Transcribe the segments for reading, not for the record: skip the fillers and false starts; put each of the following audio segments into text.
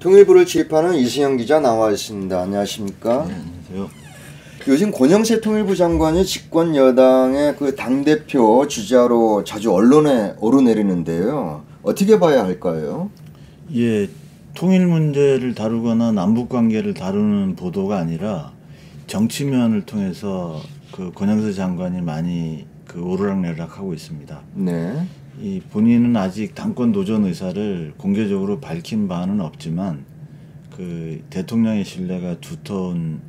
통일부를 지휘하는 이승영 기자 나와 있습니다. 안녕하십니까? 네, 안녕하세요. 요즘 권영세 통일부 장관이 집권 여당의 그 당대표 주자로 자주 언론에 오르내리는데요. 어떻게 봐야 할까요? 예, 통일 문제를 다루거나 남북 관계를 다루는 보도가 아니라 정치면을 통해서 그 권영세 장관이 많이 그 오르락내리락하고 있습니다. 네. 이 본인은 아직 당권 도전 의사를 공개적으로 밝힌 바는 없지만 그 대통령의 신뢰가 두터운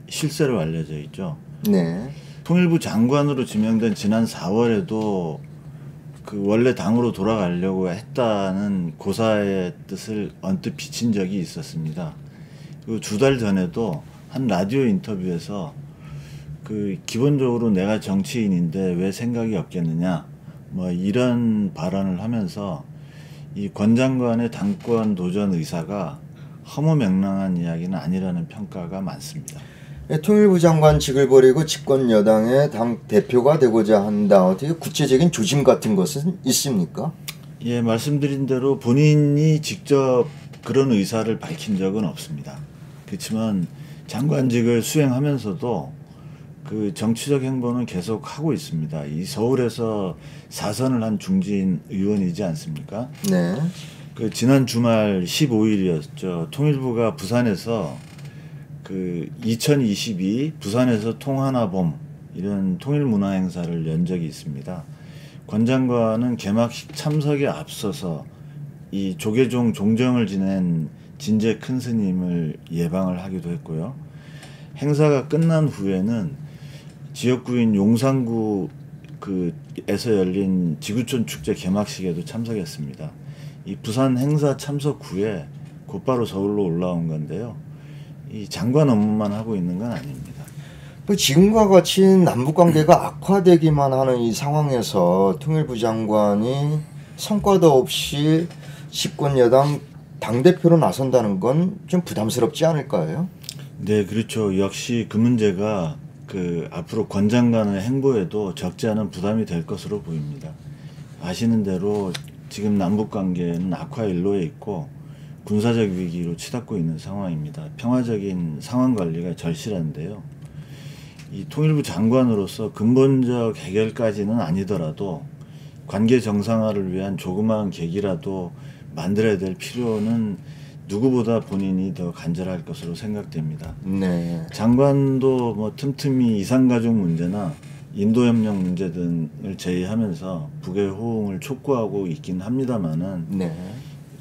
실세로 알려져 있죠. 네. 통일부 장관으로 지명된 지난 4월에도 그 원래 당으로 돌아가려고 했다는 고사의 뜻을 언뜻 비친 적이 있었습니다. 그리고 2달 전에도 한 라디오 인터뷰에서 그 기본적으로 내가 정치인인데 왜 생각이 없겠느냐 뭐 이런 발언을 하면서 이 권 장관의 당권 도전 의사가 허무맹랑한 이야기는 아니라는 평가가 많습니다. 통일부 장관직을 버리고 집권 여당의 당 대표가 되고자 한다. 어떻게 구체적인 조짐 같은 것은 있습니까? 예, 말씀드린 대로 본인이 직접 그런 의사를 밝힌 적은 없습니다. 그렇지만 장관직을 수행하면서도 그 정치적 행보는 계속 하고 있습니다. 이 서울에서 4선을 한 중진 의원이지 않습니까? 네. 그 지난 주말 15일이었죠. 통일부가 부산에서 그 2022 부산에서 통하나봄 이런 통일문화 행사를 연 적이 있습니다. 권 장관은 개막식 참석에 앞서서 이 조계종 종정을 지낸 진제 큰 스님을 예방을 하기도 했고요. 행사가 끝난 후에는 지역구인 용산구 에서 열린 지구촌 축제 개막식에도 참석했습니다. 이 부산 행사 참석 후에 곧바로 서울로 올라온 건데요. 이 장관 업무만 하고 있는 건 아닙니다. 지금과 같이 남북관계가 악화되기만 하는 이 상황에서 통일부 장관이 성과도 없이 집권 여당 당대표로 나선다는 건 좀 부담스럽지 않을까요? 네, 그렇죠. 역시 그 문제가 그 앞으로 권 장관의 행보에도 적지 않은 부담이 될 것으로 보입니다. 아시는 대로 지금 남북관계는 악화 일로에 있고 군사적 위기로 치닫고 있는 상황입니다. 평화적인 상황 관리가 절실한데요. 이 통일부 장관으로서 근본적 해결까지는 아니더라도 관계 정상화를 위한 조그마한 계기라도 만들어야 될 필요는 누구보다 본인이 더 간절할 것으로 생각됩니다. 네. 장관도 뭐 틈틈이 이산가족 문제나 인도협력 문제 등을 제의하면서 북의 호응을 촉구하고 있긴 합니다만은 네.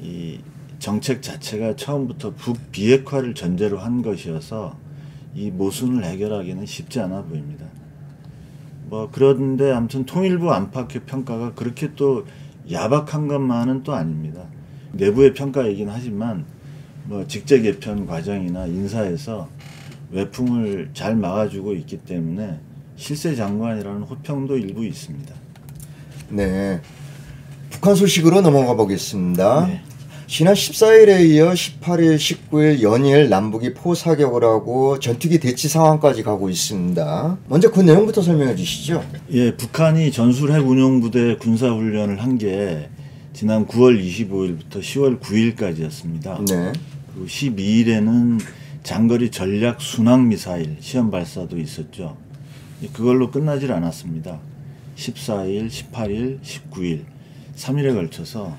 이 정책 자체가 처음부터 북 비핵화를 전제로 한 것이어서 이 모순을 해결하기는 쉽지 않아 보입니다. 뭐 그런데 아무튼 통일부 안팎의 평가가 그렇게 또 야박한 것만은 또 아닙니다. 내부의 평가이긴 하지만 뭐 직제 개편 과정이나 인사에서 외풍을 잘 막아주고 있기 때문에 실세 장관이라는 호평도 일부 있습니다. 네. 북한 소식으로 넘어가 보겠습니다. 네. 지난 14일에 이어 18일, 19일 연일 남북이 포사격을 하고 전투기 대치 상황까지 가고 있습니다. 먼저 그 내용부터 설명해 주시죠. 예, 북한이 전술핵운용부대 군사훈련을 한 게 지난 9월 25일부터 10월 9일까지였습니다. 네. 그리고 12일에는 장거리 전략 순항 미사일 시험 발사도 있었죠. 그걸로 끝나질 않았습니다. 14일, 18일, 19일 3일에 걸쳐서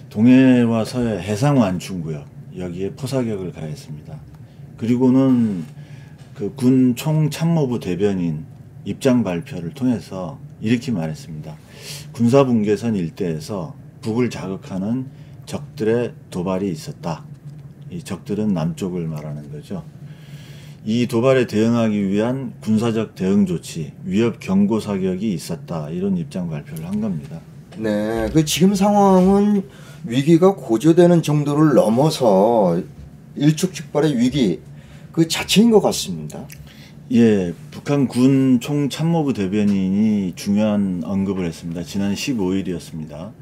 동해와 서해 해상 완충구역 여기에 포사격을 가했습니다. 그리고는 그 군 총참모부 대변인 입장 발표를 통해서 이렇게 말했습니다. 군사분계선 일대에서 북을 자극하는 적들의 도발이 있었다. 이 적들은 남쪽을 말하는 거죠. 이 도발에 대응하기 위한 군사적 대응 조치, 위협 경고 사격이 있었다. 이런 입장 발표를 한 겁니다. 네. 그 지금 상황은 위기가 고조되는 정도를 넘어서 일촉즉발의 위기 그 자체인 것 같습니다. 예, 북한 군 총참모부 대변인이 중요한 언급을 했습니다. 지난 15일이었습니다.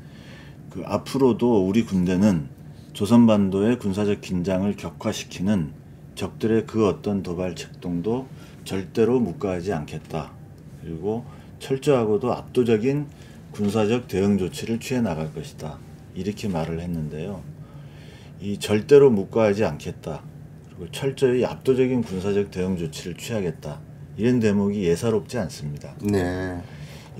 그 앞으로도 우리 군대는 조선반도의 군사적 긴장을 격화시키는 적들의 그 어떤 도발 책동도 절대로 묵과하지 않겠다. 그리고 철저하고도 압도적인 군사적 대응 조치를 취해 나갈 것이다. 이렇게 말을 했는데요. 이 절대로 묵과하지 않겠다. 그리고 철저히 압도적인 군사적 대응 조치를 취하겠다. 이런 대목이 예사롭지 않습니다. 네.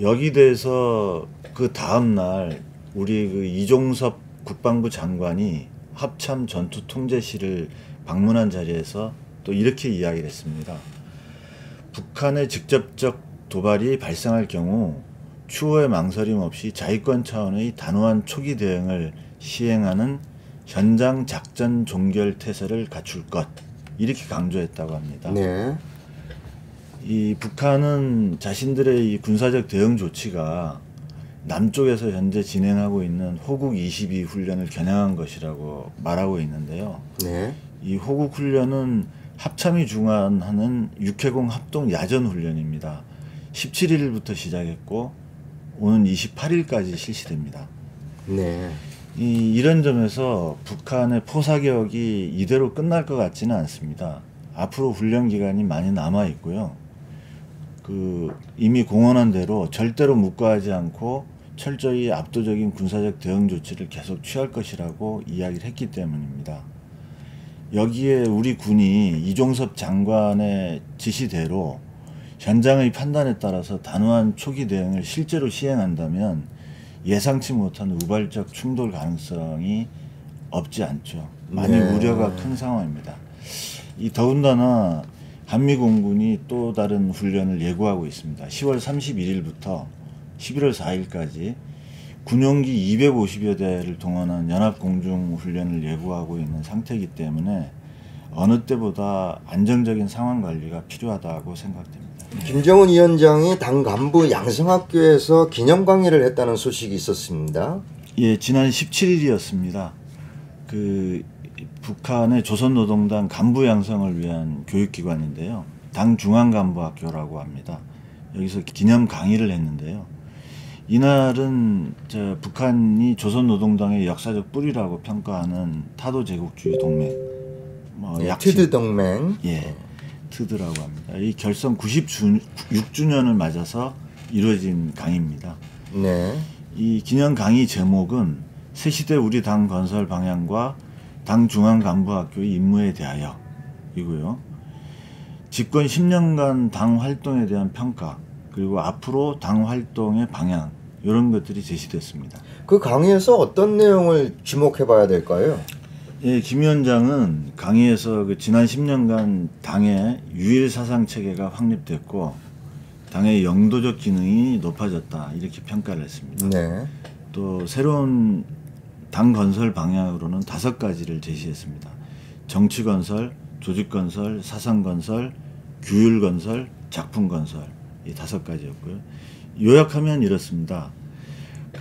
여기 대해서 그 다음날 우리 그 이종섭 국방부 장관이 합참 전투 통제실을 방문한 자리에서 또 이렇게 이야기를 했습니다. 북한의 직접적 도발이 발생할 경우 추후에 망설임 없이 자위권 차원의 단호한 초기 대응을 시행하는 현장 작전 종결 태세를 갖출 것, 이렇게 강조했다고 합니다. 네. 이 북한은 자신들의 이 군사적 대응 조치가 남쪽에서 현재 진행하고 있는 호국 22 훈련을 겨냥한 것이라고 말하고 있는데요. 네. 이 호국 훈련은 합참이 주관하는 육해공 합동 야전 훈련입니다. 17일부터 시작했고 오는 28일까지 실시됩니다. 네. 이런 점에서 북한의 포사격이 이대로 끝날 것 같지는 않습니다. 앞으로 훈련 기간이 많이 남아 있고요. 이미 공언한 대로 절대로 묵과하지 않고 철저히 압도적인 군사적 대응 조치를 계속 취할 것이라고 이야기를 했기 때문입니다. 여기에 우리 군이 이종섭 장관의 지시대로 현장의 판단에 따라서 단호한 초기 대응을 실제로 시행한다면 예상치 못한 우발적 충돌 가능성이 없지 않죠. 많이 네. 우려가 큰 상황입니다. 더군다나 한미공군이 또 다른 훈련을 예고하고 있습니다. 10월 31일부터 11월 4일까지 군용기 250여 대를 동원한 연합공중훈련을 예고하고 있는 상태이기 때문에 어느 때보다 안정적인 상황 관리가 필요하다고 생각됩니다. 김정은 위원장이 당 간부 양성학교에서 기념 강의를 했다는 소식이 있었습니다. 예, 지난 17일이었습니다. 북한의 조선노동당 간부 양성을 위한 교육기관인데요. 당 중앙간부학교라고 합니다. 여기서 기념 강의를 했는데요. 이날은 북한이 조선노동당의 역사적 뿌리라고 평가하는 타도제국주의 동맹, 트드 동맹, 예, 트드라고 합니다. 이 결성 96주년을 맞아서 이루어진 강의입니다. 네. 이 기념 강의 제목은 새시대 우리 당 건설 방향과 당 중앙간부학교의 임무에 대하여 이고요. 집권 10년간 당 활동에 대한 평가, 그리고 앞으로 당 활동의 방향, 이런 것들이 제시됐습니다. 그 강의에서 어떤 내용을 주목해 봐야 될까요? 예, 김 위원장은 강의에서 지난 10년간 당의 유일 사상 체계가 확립됐고 당의 영도적 기능이 높아졌다, 이렇게 평가를 했습니다. 네. 또 새로운 당 건설 방향으로는 5가지를 제시했습니다. 정치 건설, 조직 건설, 사상 건설, 규율 건설, 작품 건설, 이 5가지였고요. 요약하면 이렇습니다.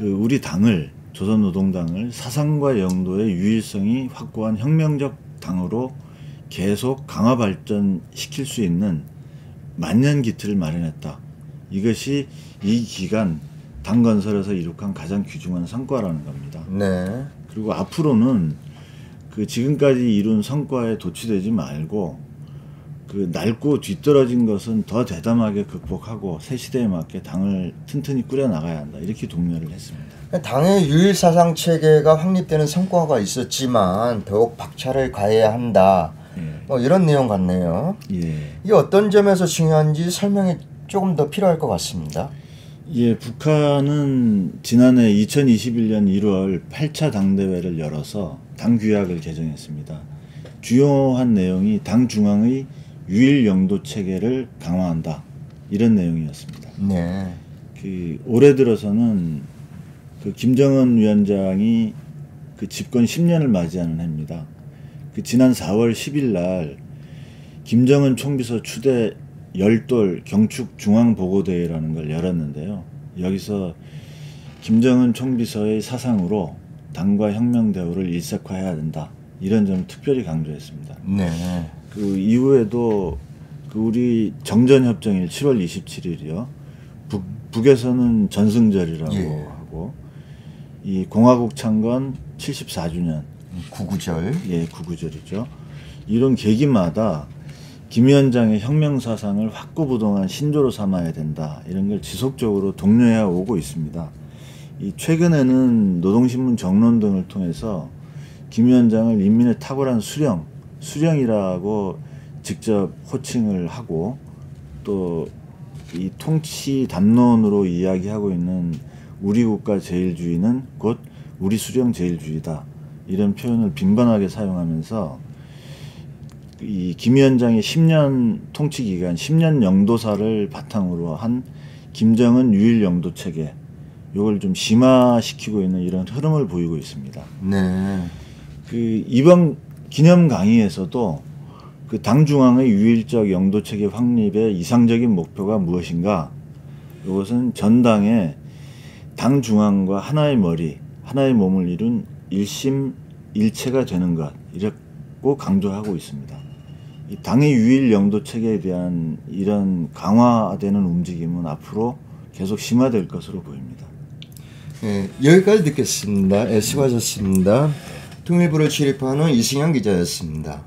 우리 당을, 조선노동당을 사상과 영도의 유일성이 확고한 혁명적 당으로 계속 강화 발전시킬 수 있는 만년기틀을 마련했다. 이것이 이 기간 당 건설에서 이룩한 가장 귀중한 성과라는 겁니다. 네. 그리고 앞으로는 지금까지 이룬 성과에 도취되지 말고 낡고 뒤떨어진 것은 더 대담하게 극복하고 새 시대에 맞게 당을 튼튼히 꾸려 나가야 한다, 이렇게 독려를 했습니다. 당의 유일 사상 체계가 확립되는 성과가 있었지만 더욱 박차를 가해야 한다. 이런 내용 같네요. 예. 이게 어떤 점에서 중요한지 설명이 조금 더 필요할 것 같습니다. 예, 북한은 지난해 2021년 1월 8차 당대회를 열어서 당 규약을 개정했습니다. 주요한 내용이 당 중앙의 유일 영도 체계를 강화한다, 이런 내용이었습니다. 네. 올해 들어서는 김정은 위원장이 집권 10년을 맞이하는 해입니다. 지난 4월 10일 날 김정은 총비서 추대 열돌 경축 중앙보고대회라는 걸 열었는데요. 여기서 김정은 총비서의 사상으로 당과 혁명 대우를 일색화해야 된다, 이런 점을 특별히 강조했습니다. 네. 이후에도 우리 정전협정일 7월 27일이요. 북에서는 전승절이라고 예. 하고, 이 공화국 창건 74주년, 구구절. 예, 구구절이죠. 이런 계기마다 김 위원장의 혁명 사상을 확고부동한 신조로 삼아야 된다, 이런 걸 지속적으로 독려해 오고 있습니다. 최근에는 노동신문 정론 등을 통해서 김 위원장을 인민의 탁월한 수령이라고 직접 호칭을 하고 또 이 통치 담론으로 이야기하고 있는 우리 국가 제일주의는 곧 우리 수령 제일주의다. 이런 표현을 빈번하게 사용하면서 이 김 위원장의 10년 통치 기간, 10년 영도사를 바탕으로 한 김정은 유일 영도 체계, 이걸 좀 심화시키고 있는 이런 흐름을 보이고 있습니다. 네. 그 이번 기념 강의에서도 그 당 중앙의 유일적 영도 체계 확립의 이상적인 목표가 무엇인가? 이것은 전당의 당 중앙과 하나의 머리, 하나의 몸을 이룬 일심일체가 되는 것, 이라고 강조하고 있습니다. 이 당의 유일 영도 체계에 대한 이런 강화되는 움직임은 앞으로 계속 심화될 것으로 보입니다. 네, 여기까지 듣겠습니다. 수고하셨습니다. 통일부를 출입하는 이승현 기자였습니다.